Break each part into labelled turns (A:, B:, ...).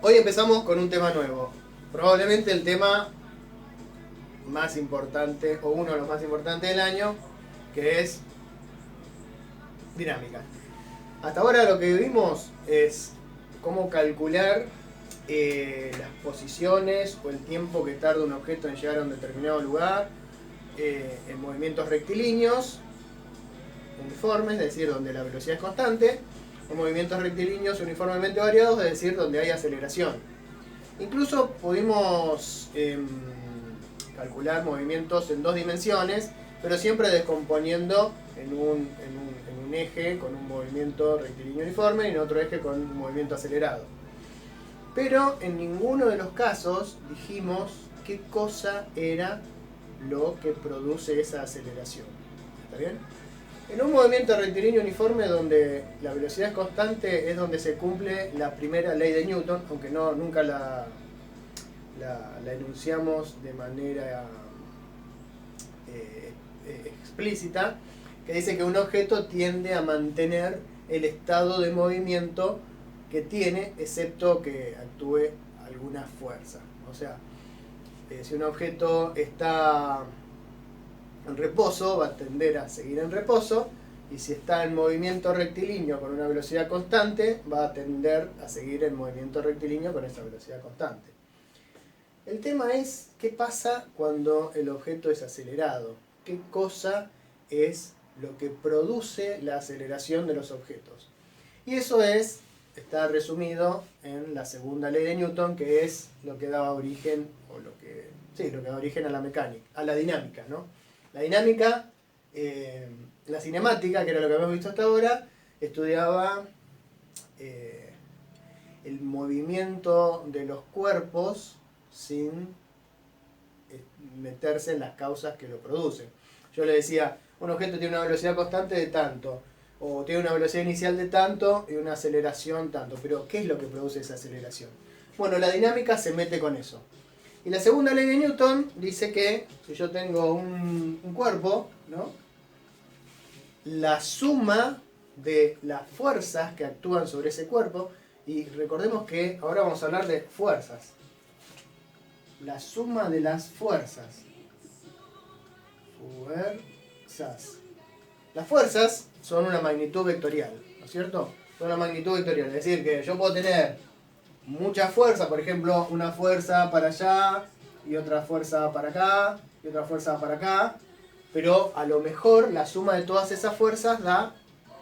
A: Hoy empezamos con un tema nuevo. Probablemente el tema más importante, o uno de los más importantes del año, que es dinámica. Hasta ahora lo que vimos es cómo calcular las posiciones o el tiempo que tarda un objeto en llegar a un determinado lugar en movimientos rectilíneos uniformes, es decir, donde la velocidad es constante, en movimientos rectilíneos uniformemente variados, es decir, donde hay aceleración. Incluso pudimos calcular movimientos en dos dimensiones, pero siempre descomponiendo en un eje con un movimiento rectilíneo uniforme y en otro eje con un movimiento acelerado. Pero en ninguno de los casos dijimos qué cosa era lo que produce esa aceleración. ¿Está bien? En un movimiento rectilíneo uniforme donde la velocidad es constante es donde se cumple la primera ley de Newton, aunque nunca la enunciamos de manera explícita, que dice que un objeto tiende a mantener el estado de movimiento que tiene, excepto que actúe alguna fuerza. O sea, si un objeto está en reposo, va a tender a seguir en reposo, y si está en movimiento rectilíneo con una velocidad constante, va a tender a seguir en movimiento rectilíneo con esa velocidad constante. El tema es qué pasa cuando el objeto es acelerado, qué cosa es lo que produce la aceleración de los objetos. Y eso está resumido en la segunda ley de Newton, que es lo que da origen, lo que da origen a la mecánica, a la dinámica, ¿no? La dinámica, la cinemática, que era lo que habíamos visto hasta ahora, estudiaba el movimiento de los cuerpos sin meterse en las causas que lo producen. Yo le decía, un objeto tiene una velocidad constante de tanto, o tiene una velocidad inicial de tanto y una aceleración tanto, pero ¿qué es lo que produce esa aceleración? Bueno, la dinámica se mete con eso. Y la segunda ley de Newton dice que si yo tengo un cuerpo, ¿no?, la suma de las fuerzas que actúan sobre ese cuerpo, y recordemos que ahora vamos a hablar de fuerzas, la suma de las fuerzas. Las fuerzas son una magnitud vectorial, ¿no es cierto? Son una magnitud vectorial, es decir, que yo puedo tener mucha fuerza, por ejemplo, una fuerza para allá, y otra fuerza para acá, y otra fuerza para acá, pero a lo mejor la suma de todas esas fuerzas da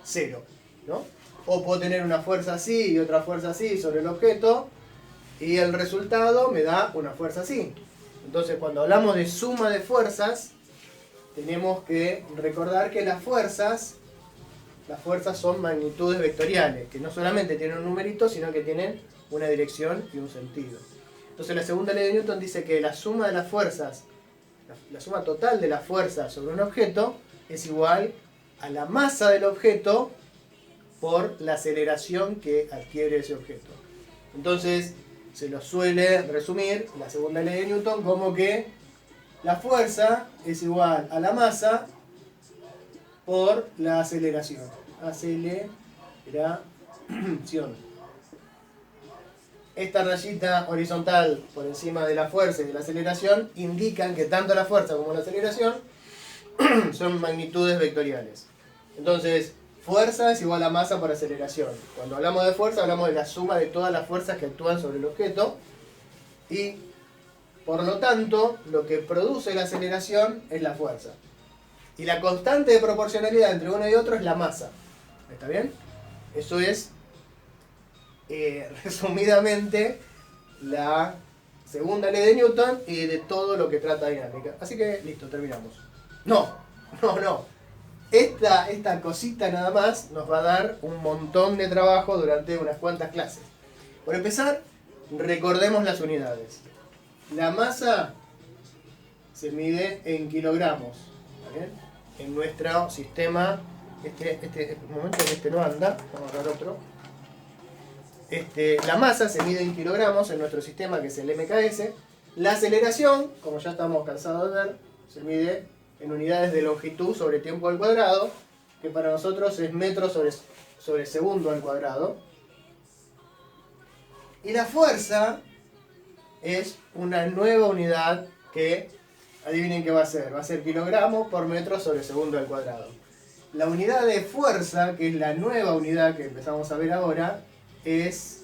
A: 0, ¿no? O puedo tener una fuerza así y otra fuerza así sobre el objeto, y el resultado me da una fuerza así. Entonces, cuando hablamos de suma de fuerzas, tenemos que recordar que las fuerzas son magnitudes vectoriales, que no solamente tienen un numerito, sino que tienen una dirección y un sentido. Entonces, la segunda ley de Newton dice que la suma de las fuerzas, la suma total de las fuerzas sobre un objeto, es igual a la masa del objeto por la aceleración que adquiere ese objeto. Entonces, se lo suele resumir la segunda ley de Newton como que la fuerza es igual a la masa por la aceleración. Aceleración. Esta rayita horizontal por encima de la fuerza y de la aceleración indican que tanto la fuerza como la aceleración son magnitudes vectoriales. Entonces, fuerza es igual a masa por aceleración. Cuando hablamos de fuerza, hablamos de la suma de todas las fuerzas que actúan sobre el objeto, y por lo tanto, lo que produce la aceleración es la fuerza. Y la constante de proporcionalidad entre uno y otro es la masa. ¿Está bien? Eso es, resumidamente, la segunda ley de Newton y de todo lo que trata dinámica. Así que, listo, terminamos. No. Esta cosita nada más nos va a dar un montón de trabajo durante unas cuantas clases. Por empezar, recordemos las unidades. La masa se mide en kilogramos, ¿vale? En nuestro sistema, un momento que este no anda, vamos a agarrar otro. La masa se mide en kilogramos en nuestro sistema, que es el MKS. La aceleración, como ya estamos cansados de ver, se mide en unidades de longitud sobre tiempo al cuadrado, que para nosotros es metros sobre segundo al cuadrado. Y la fuerza es una nueva unidad que, adivinen qué va a ser. Va a ser kilogramos por metro sobre segundo al cuadrado. La unidad de fuerza, que es la nueva unidad que empezamos a ver ahora, es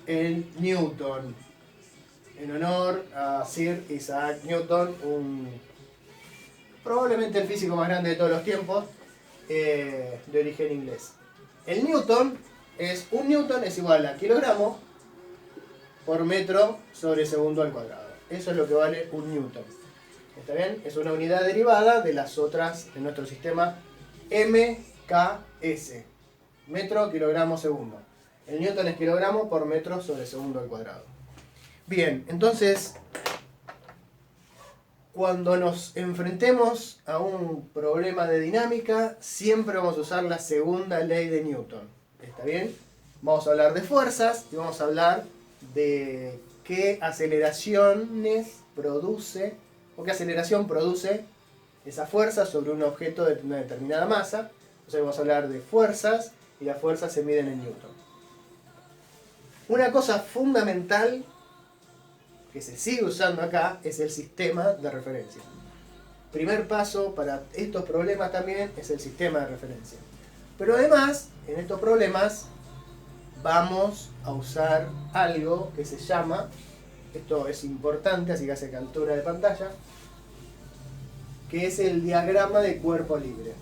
A: el Newton. En honor a Sir Isaac Newton, probablemente el físico más grande de todos los tiempos, de origen inglés. El Newton un Newton es igual a kilogramo por metro sobre segundo al cuadrado. Eso es lo que vale un Newton. ¿Está bien? Es una unidad derivada de las otras de nuestro sistema MKS. Metro, kilogramo, segundo. El Newton es kilogramo por metro sobre segundo al cuadrado. Bien, entonces, cuando nos enfrentemos a un problema de dinámica, siempre vamos a usar la segunda ley de Newton. ¿Está bien? Vamos a hablar de fuerzas y vamos a hablar de qué aceleraciones produce, o qué aceleración produce esa fuerza sobre un objeto de una determinada masa. Entonces vamos a hablar de fuerzas y las fuerzas se miden en Newton. Una cosa fundamental que se sigue usando acá es el sistema de referencia. Primer paso para estos problemas también es el sistema de referencia. Pero además, en estos problemas vamos a usar algo que se llama, esto es importante, así que hace captura de pantalla, que es el diagrama de cuerpo libre.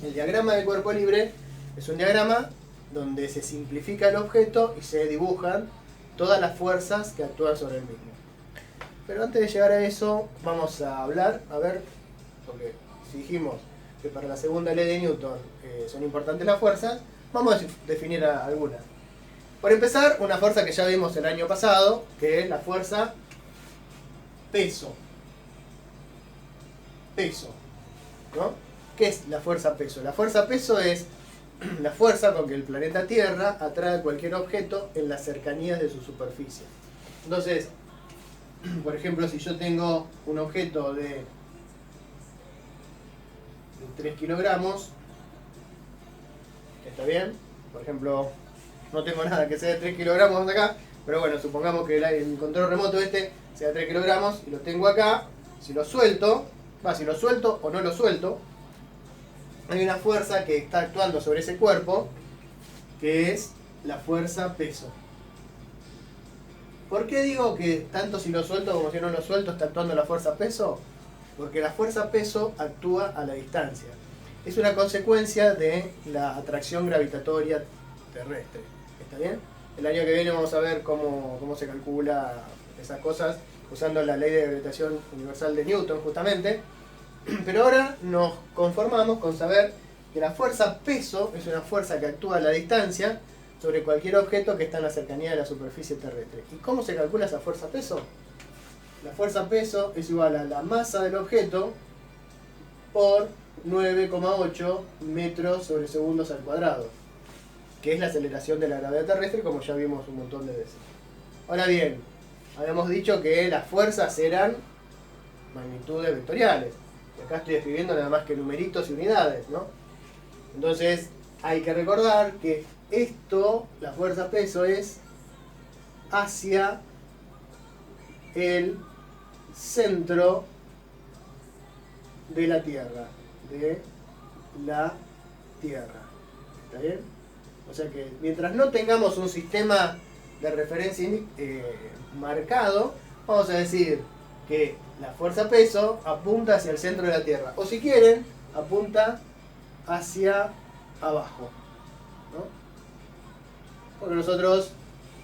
A: El diagrama de cuerpo libre es un diagrama donde se simplifica el objeto y se dibujan todas las fuerzas que actúan sobre el mismo. Pero antes de llegar a eso, vamos a hablar, porque si dijimos que para la segunda ley de Newton son importantes las fuerzas, vamos a definir algunas. Por empezar, una fuerza que ya vimos el año pasado, que es la fuerza peso. Peso, ¿no? ¿Qué es la fuerza peso? La fuerza peso es la fuerza con que el planeta Tierra atrae cualquier objeto en las cercanías de su superficie. Entonces, por ejemplo, si yo tengo un objeto de 3 kilogramos, ¿está bien? Por ejemplo, no tengo nada que sea de 3 kilogramos acá, pero bueno, supongamos que el control remoto sea de 3 kilogramos y lo tengo acá. Si lo suelto o no lo suelto, hay una fuerza que está actuando sobre ese cuerpo, que es la fuerza peso. ¿Por qué digo que tanto si lo suelto como si no lo suelto está actuando la fuerza peso? Porque la fuerza peso actúa a la distancia. Es una consecuencia de la atracción gravitatoria terrestre. ¿Está bien? El año que viene vamos a ver cómo se calcula esas cosas usando la ley de gravitación universal de Newton, justamente. Pero ahora nos conformamos con saber que la fuerza peso es una fuerza que actúa a la distancia sobre cualquier objeto que está en la cercanía de la superficie terrestre. ¿Y cómo se calcula esa fuerza peso? La fuerza peso es igual a la masa del objeto por 9,8 metros sobre segundos al cuadrado, que es la aceleración de la gravedad terrestre, como ya vimos un montón de veces. Ahora bien, habíamos dicho que las fuerzas eran magnitudes vectoriales. Acá estoy escribiendo nada más que numeritos y unidades, ¿no? Entonces hay que recordar que la fuerza peso es hacia el centro de la Tierra. ¿Está bien? O sea que mientras no tengamos un sistema de referencia marcado, vamos a decir que la fuerza peso apunta hacia el centro de la Tierra. O si quieren, apunta hacia abajo, ¿no? Porque nosotros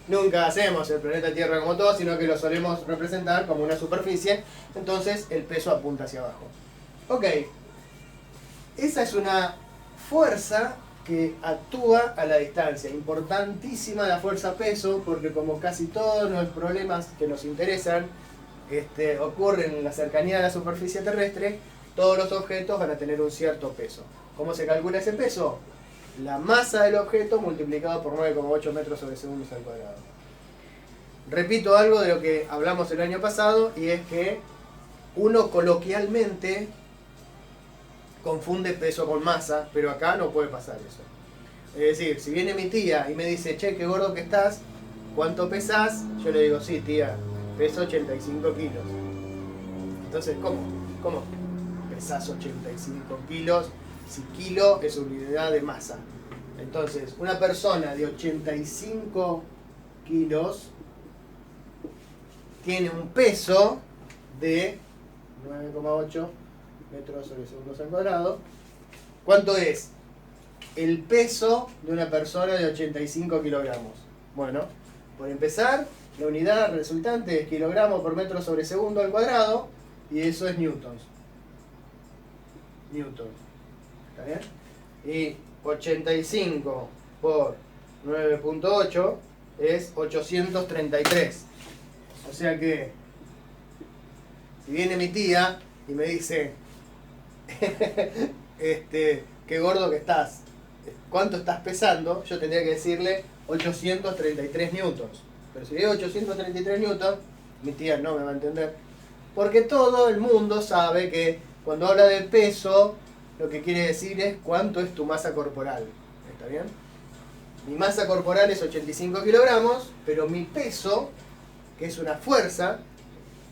A: nunca hacemos el planeta Tierra como todo, sino que lo solemos representar como una superficie. Entonces el peso apunta hacia abajo. Ok. Esa es una fuerza que actúa a la distancia. Importantísima la fuerza peso, porque como casi todos los problemas que nos interesan ocurren en la cercanía de la superficie terrestre, todos los objetos van a tener un cierto peso. ¿Cómo se calcula ese peso? La masa del objeto multiplicado por 9,8 metros sobre segundos al cuadrado. Repito algo de lo que hablamos el año pasado, y es que uno coloquialmente confunde peso con masa, pero acá no puede pasar eso. Es decir, si viene mi tía y me dice, che, qué gordo que estás, ¿cuánto pesás? Yo le digo, sí, tía, peso 85 kilos. Entonces, ¿cómo pesás 85 kilos si kilo es unidad de masa? Entonces, una persona de 85 kilos tiene un peso de 9,8 metros sobre segundos al cuadrado. ¿Cuánto es el peso de una persona de 85 kilogramos? Bueno, por empezar, la unidad resultante es kilogramos por metro sobre segundo al cuadrado, y eso es newtons. ¿Está bien? Y 85 por 9,8 es 833. O sea que, si viene mi tía y me dice, qué gordo que estás, ¿cuánto estás pesando? Yo tendría que decirle 833 newtons. Pero si digo 833 newtons, mi tía no me va a entender. Porque todo el mundo sabe que cuando habla de peso, lo que quiere decir es cuánto es tu masa corporal. ¿Está bien? Mi masa corporal es 85 kilogramos, pero mi peso, que es una fuerza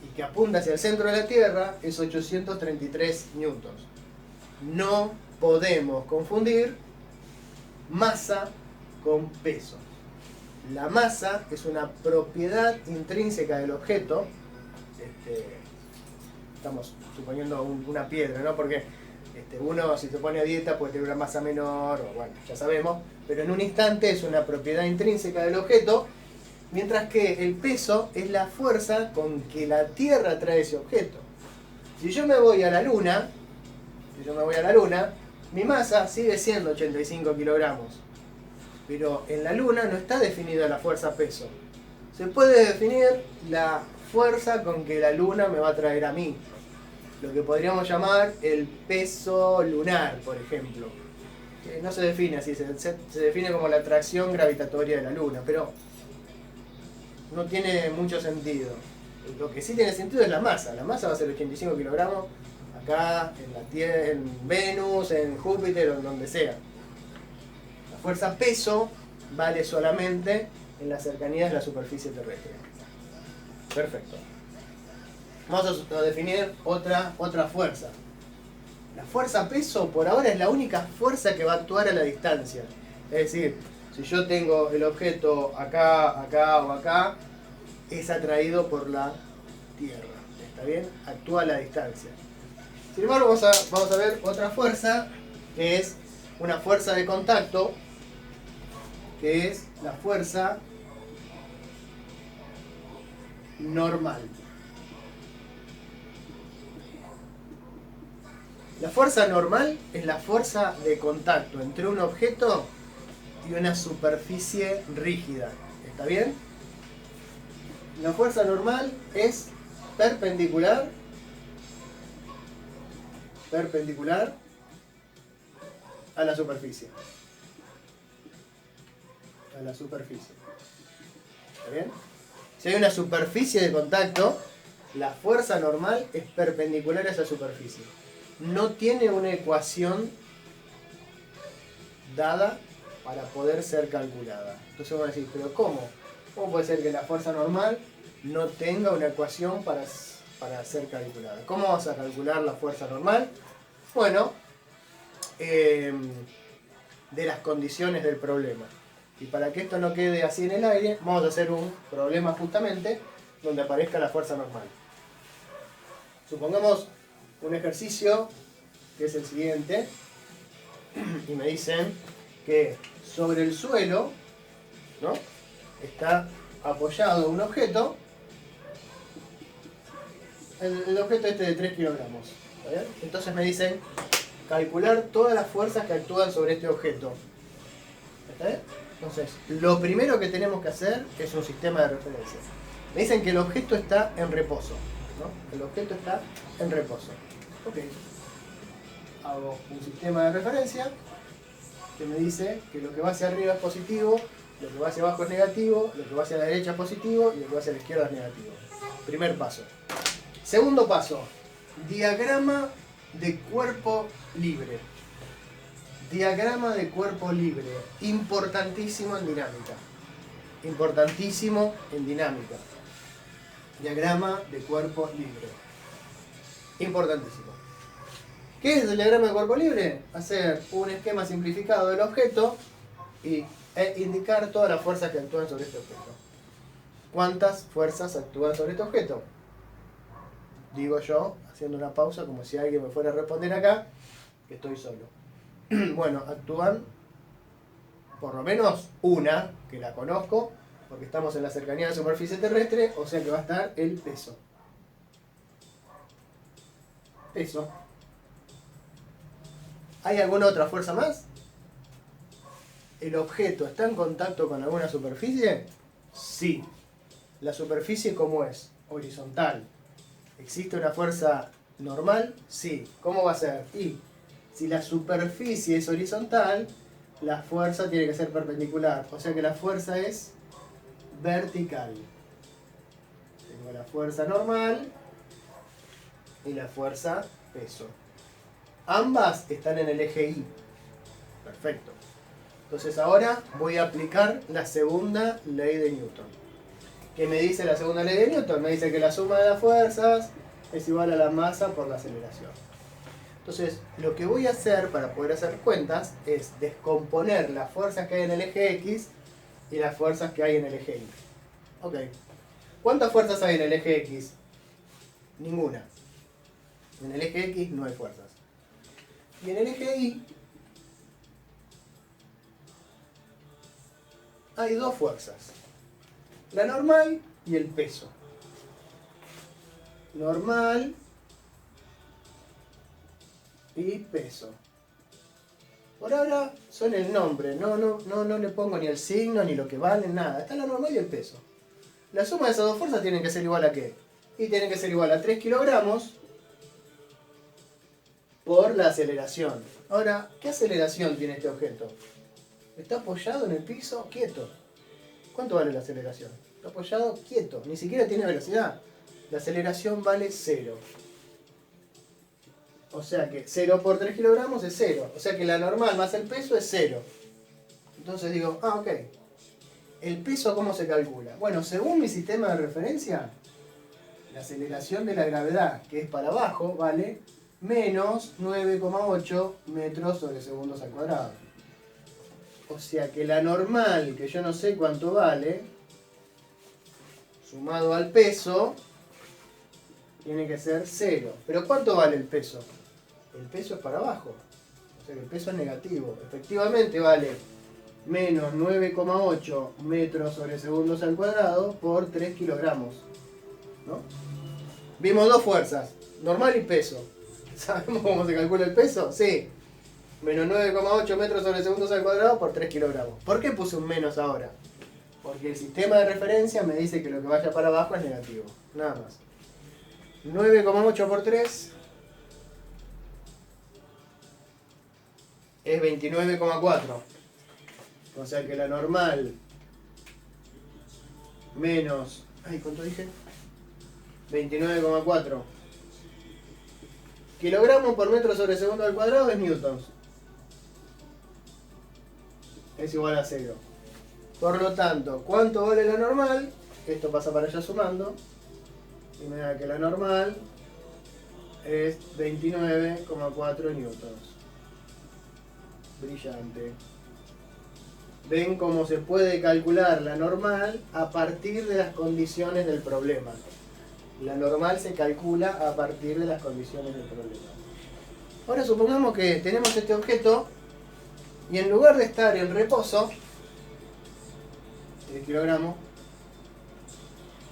A: y que apunta hacia el centro de la Tierra, es 833 newtons. No podemos confundir masa con peso. La masa es una propiedad intrínseca del objeto. Estamos suponiendo una piedra, ¿no? Porque uno, si se pone a dieta, puede tener una masa menor, o bueno, ya sabemos, pero en un instante es una propiedad intrínseca del objeto, mientras que el peso es la fuerza con que la Tierra trae ese objeto. Si yo me voy a la Luna, mi masa sigue siendo 85 kilogramos, pero en la Luna no está definida la fuerza peso. Se puede definir la fuerza con que la Luna me va a traer a mí, lo que podríamos llamar el peso lunar, por ejemplo. No se define así, se define como la atracción gravitatoria de la Luna, pero no tiene mucho sentido. Lo que sí tiene sentido es la masa. La masa va a ser 85 kilogramos acá, en la Tierra, en Venus, en Júpiter o en donde sea. La fuerza peso vale solamente en las cercanías de la superficie terrestre. Perfecto. Vamos a definir otra fuerza. La fuerza peso por ahora es la única fuerza que va a actuar a la distancia. Es decir, si yo tengo el objeto acá, acá o acá, es atraído por la Tierra. ¿Está bien? Actúa a la distancia. Sin embargo, vamos a ver otra fuerza, que es una fuerza de contacto, que es la fuerza normal. La fuerza normal es la fuerza de contacto entre un objeto y una superficie rígida. ¿Está bien? La fuerza normal es perpendicular a la superficie. ¿Está bien? Si hay una superficie de contacto, la fuerza normal es perpendicular a esa superficie. No tiene una ecuación dada para poder ser calculada. Entonces vamos a decir, ¿pero cómo? ¿Cómo puede ser que la fuerza normal no tenga una ecuación para ser calculada? ¿Cómo vamos a calcular la fuerza normal? Bueno, de las condiciones del problema. Y para que esto no quede así en el aire, vamos a hacer un problema justamente donde aparezca la fuerza normal. Supongamos un ejercicio que es el siguiente, y me dicen que sobre el suelo, ¿no?, está apoyado un objeto, el objeto este de 3 kilogramos. ¿Está bien? Entonces me dicen calcular todas las fuerzas que actúan sobre este objeto. ¿Está bien? Entonces, lo primero que tenemos que hacer es un sistema de referencia. Me dicen que el objeto está en reposo, ¿no? El objeto está en reposo. Ok. Hago un sistema de referencia que me dice que lo que va hacia arriba es positivo, lo que va hacia abajo es negativo, lo que va hacia la derecha es positivo y lo que va hacia la izquierda es negativo. Primer paso. Segundo paso. Diagrama de cuerpo libre. Diagrama de cuerpo libre. Importantísimo en dinámica. Importantísimo en dinámica. Diagrama de cuerpo libre. Importantísimo. ¿Qué es el diagrama de cuerpo libre? Hacer un esquema simplificado del objeto e indicar todas las fuerzas que actúan sobre este objeto. ¿Cuántas fuerzas actúan sobre este objeto? Digo yo, haciendo una pausa como si alguien me fuera a responder acá, que estoy solo. Bueno, actúan por lo menos una, que la conozco, porque estamos en la cercanía de la superficie terrestre, o sea que va a estar el peso. Peso. ¿Hay alguna otra fuerza más? ¿El objeto está en contacto con alguna superficie? Sí. ¿La superficie cómo es? Horizontal. ¿Existe una fuerza normal? Sí. ¿Cómo va a ser? Y si la superficie es horizontal, la fuerza tiene que ser perpendicular. O sea que la fuerza es vertical. Tengo la fuerza normal y la fuerza peso. Ambas están en el eje Y. Perfecto. Entonces ahora voy a aplicar la segunda ley de Newton. ¿Qué me dice la segunda ley de Newton? Me dice que la suma de las fuerzas es igual a la masa por la aceleración. Entonces, lo que voy a hacer para poder hacer cuentas es descomponer las fuerzas que hay en el eje X y las fuerzas que hay en el eje Y. Ok. ¿Cuántas fuerzas hay en el eje X? Ninguna. En el eje X no hay fuerzas. Y en el eje Y hay dos fuerzas. La normal y el peso. Normal y peso. Por ahora son el nombre, no le pongo ni el signo, ni lo que valen, nada. Está la normal y el peso. La suma de esas dos fuerzas tienen que ser igual a ¿qué? Y tienen que ser igual a 3 kilogramos por la aceleración. Ahora, ¿qué aceleración tiene este objeto? Está apoyado en el piso, quieto. ¿Cuánto vale la aceleración? Está apoyado quieto, ni siquiera tiene velocidad. La aceleración vale 0. O sea que 0 por 3 kilogramos es 0. O sea que la normal más el peso es 0. Entonces digo, ok. ¿El peso cómo se calcula? Bueno, según mi sistema de referencia, la aceleración de la gravedad, que es para abajo, vale menos 9,8 metros sobre segundos al cuadrado. O sea que la normal, que yo no sé cuánto vale, sumado al peso, tiene que ser 0. ¿Pero cuánto vale el peso? El peso es para abajo. O sea que el peso es negativo. Efectivamente vale menos 9,8 metros sobre segundos al cuadrado por 3 kilogramos. ¿No? Vimos dos fuerzas, normal y peso. ¿Sabemos cómo se calcula el peso? Sí. Menos 9,8 metros sobre segundos al cuadrado por 3 kilogramos. ¿Por qué puse un menos ahora? Porque el sistema de referencia me dice que lo que vaya para abajo es negativo. Nada más. 9,8 por 3 es 29,4. O sea que la normal menos... Ay, ¿cuánto dije? 29,4 kilogramos por metro sobre segundo al cuadrado es newtons. Es igual a 0. Por lo tanto, ¿cuánto vale la normal? Esto pasa para allá sumando. Y me da que la normal es 29,4 newtons. Brillante. Ven cómo se puede calcular la normal a partir de las condiciones del problema. La normal se calcula a partir de las condiciones del problema. Ahora supongamos que tenemos este objeto y en lugar de estar en reposo, el kilogramo,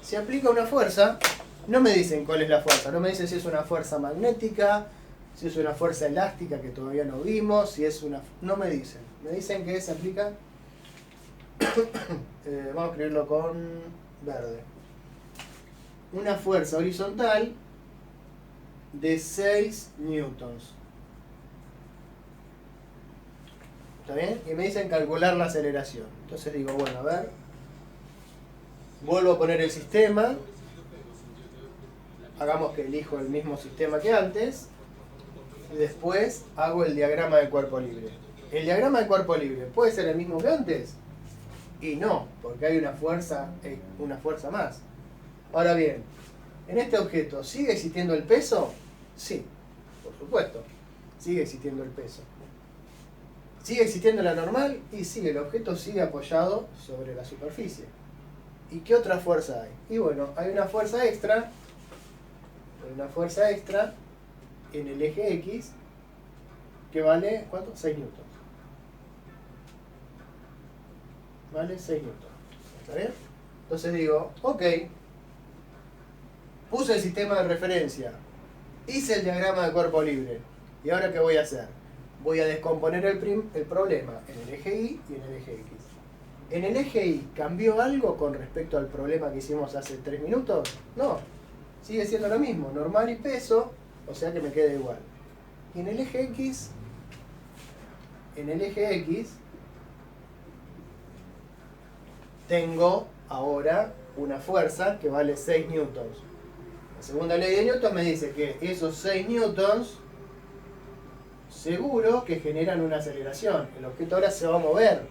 A: se aplica una fuerza. No me dicen cuál es la fuerza, no me dicen si es una fuerza magnética, si es una fuerza elástica que todavía no vimos, si es una... No me dicen. Me dicen que se aplica... vamos a escribirlo con verde. Una fuerza horizontal de 6 newtons. ¿Está bien? Y me dicen calcular la aceleración. Entonces digo, bueno, a ver. Vuelvo a poner el sistema. Hagamos que elijo el mismo sistema que antes. Y después hago el diagrama de cuerpo libre. ¿El diagrama de cuerpo libre puede ser el mismo que antes? Y no, porque hay una fuerza más. Ahora bien, ¿en este objeto sigue existiendo el peso? Sí, por supuesto, sigue existiendo el peso. ¿Sigue existiendo la normal? Y sí, el objeto sigue apoyado sobre la superficie. ¿Y qué otra fuerza hay? Y bueno, hay una fuerza extra en el eje X que vale, ¿cuánto? 6 newtons. Vale 6 newtons. ¿Está bien? Entonces digo, ok, puse el sistema de referencia, hice el diagrama de cuerpo libre, ¿y ahora qué voy a hacer? Voy a descomponer el problema en el eje Y y en el eje X. ¿En el eje Y cambió algo con respecto al problema que hicimos hace 3 minutos? No, sigue siendo lo mismo, normal y peso, o sea que me queda igual. Y en el eje X, tengo ahora una fuerza que vale 6 newtons. La segunda ley de Newton me dice que esos 6 newtons seguro que generan una aceleración. El objeto ahora se va a mover.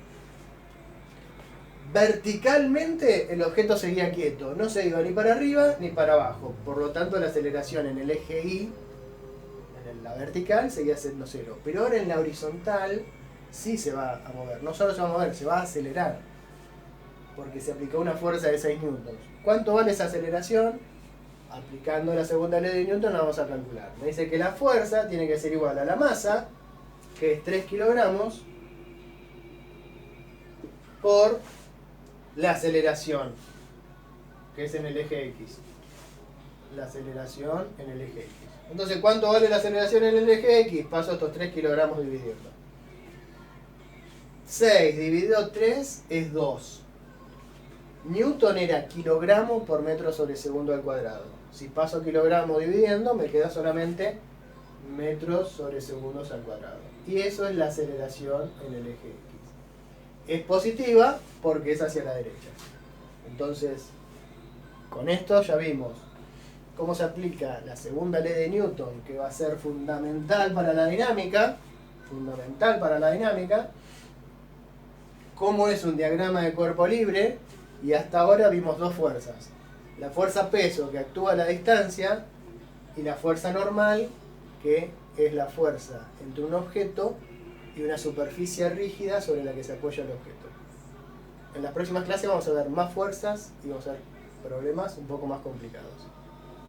A: Verticalmente el objeto seguía quieto, no se iba ni para arriba ni para abajo. Por lo tanto la aceleración en el eje Y, en la vertical, seguía siendo 0. Pero ahora en la horizontal sí se va a mover. No solo se va a mover, se va a acelerar. Porque se aplicó una fuerza de 6 newtons. ¿Cuánto vale esa aceleración? Aplicando la segunda ley de Newton la vamos a calcular. Me dice que la fuerza tiene que ser igual a la masa, que es 3 kilogramos, por la aceleración, que es en el eje X. La aceleración en el eje X. Entonces, ¿cuánto vale la aceleración en el eje X? Paso estos 3 kilogramos dividiendo. 6 dividido 3 es 2. Newton era kilogramo por metro sobre segundo al cuadrado. Si paso kilogramo dividiendo, me queda solamente metros sobre segundos al cuadrado. Y eso es la aceleración en el eje X. Es positiva porque es hacia la derecha. Entonces, con esto ya vimos cómo se aplica la segunda ley de Newton, que va a ser fundamental para la dinámica. Cómo es un diagrama de cuerpo libre. Y hasta ahora vimos dos fuerzas. La fuerza peso, que actúa a la distancia, y la fuerza normal, que es la fuerza entre un objeto y una superficie rígida sobre la que se apoya el objeto. En las próximas clases vamos a ver más fuerzas y vamos a ver problemas un poco más complicados.